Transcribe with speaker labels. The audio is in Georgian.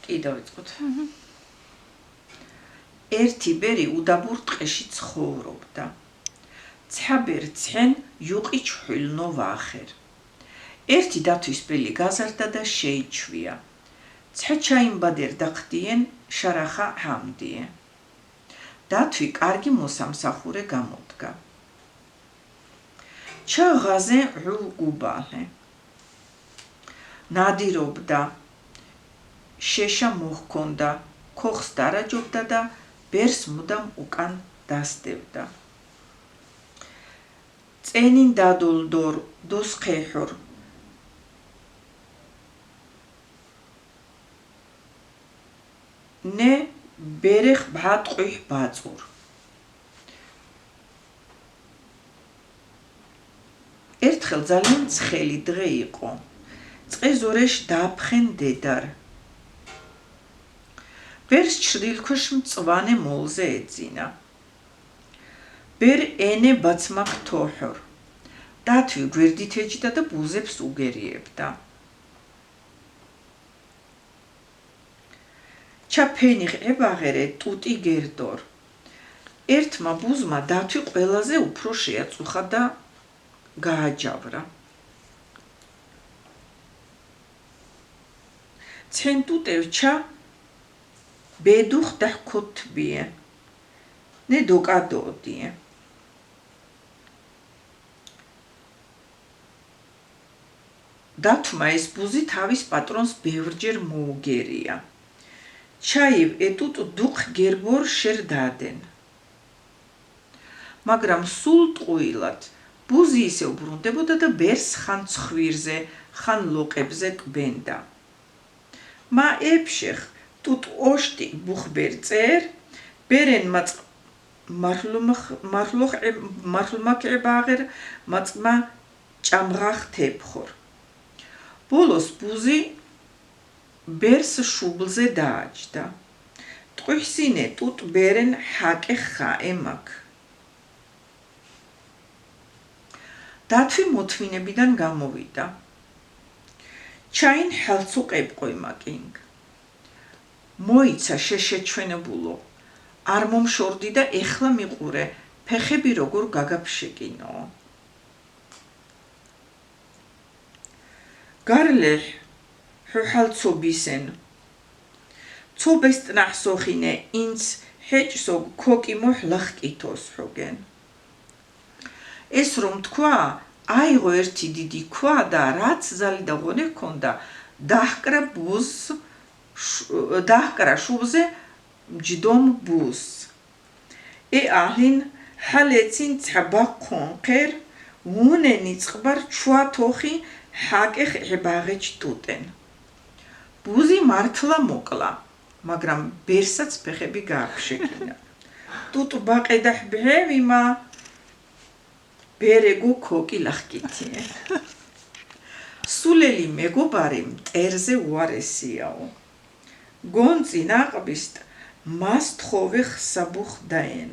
Speaker 1: კი დავიწყოთ. ერთი ბერი უდაბურ ტყეში ცხოვრობდა. ცაბერ ცენ იუყი ჩხვილნო ვახერ. ერთი დათვისბელი გაზარდა და შეიჩვია. ცეჩაიმბადერ დახდიენ შარახა ჰამდიე. დათვი კარგი მოსამსახურე გამოდგა. ჩაღაზე გუბალე. ნადირობდა, შეშა მოჰქონდა, ქოხს დარაჯობდა და ბერს მუდამ უკან დასდევდა. წენინ დადოლდორ დოსხეჰორ ნე ბერეხ ბატყვი ბაწურ. ერთხელ ძალიან ცხელი დღე იყო. წყე ზორეშ დააფხენ დედარ. ბერს ჩრდილქვეშ მწვანე მოლზე ეძინა. ბერ ენე ბაცმაკ თოჰორ. დათვი გვერდით ეჯდა და ბუზებს უგერიებდა. ჩაფენი ყებაღერე ტუტი გერდორ. ერთმა ბუზმა დათვი ყველაზე უფრო შეაწუხა და გააჯავრა. ცენ ტუტევჩა ბედუხ დახქოთბიე. ნე დოკადოდიე. დათვმა ეს ბუზი თავის პატრონს ბევრჯერ მოუგერია. ჩაივ ეტუტ დუხ გერბორ შერ დადენ. მაგრამ სულ ტყუილად ბუზი ისე უბრუნდებოდა და ბერს ხან ცხვირზე, ხან ლოყებზე კვბენდა. მა ეფშეხ ტუტ ოშტი ბუხბერ წერ, ბერენ მართლმაკებაღერ მაწმა ჭამღახ თეფხორ. ბოლოს ბუზი ბერს შუბლზე დააჯდა. ტყვისინე ტუტ ბერენ ჰაკე ხა ემაკ. დათვი მოთმინებიდან გამოვიდა. ჩაინ ჰალცუ ყებყოიმაკინგ. მოიცა შეშეჩვენებულო. არ მომშორდი და ეხლა მიყურე, ფეხები როგორ გაგაფშეკინო. გარლეჰ ჰალცობისენ. ცობეს ტრახსოხინე ინც ჰეჭსო ქოკიმო ჰლახკითოს ჰოგენ. ეს რომ თქვა, აიღო ერთი დიდი ქვა და რაც ზალი და ღონე ჰქონდა, დაჰკრა შუბზე ჯდომ ბუს. აჰლინ ჰალეცინ ცაბა ქონყერ უნენი წყბარ ჩვა თოხი ჰაკეხ ებაღეჩ ტუტენ. ბუზი მართლა მოკლა, მაგრამ ბერსაც ფეხები გააფშეკინა. ტუტ ბაყედაჰ ბჰევიმა ბერეგო ქოკი ლახკითიე. სულელი მეგობარი მტერზე უარესიაო. გონწი ნაყბისტ მას თხოვე ხსაბუხ დაენ.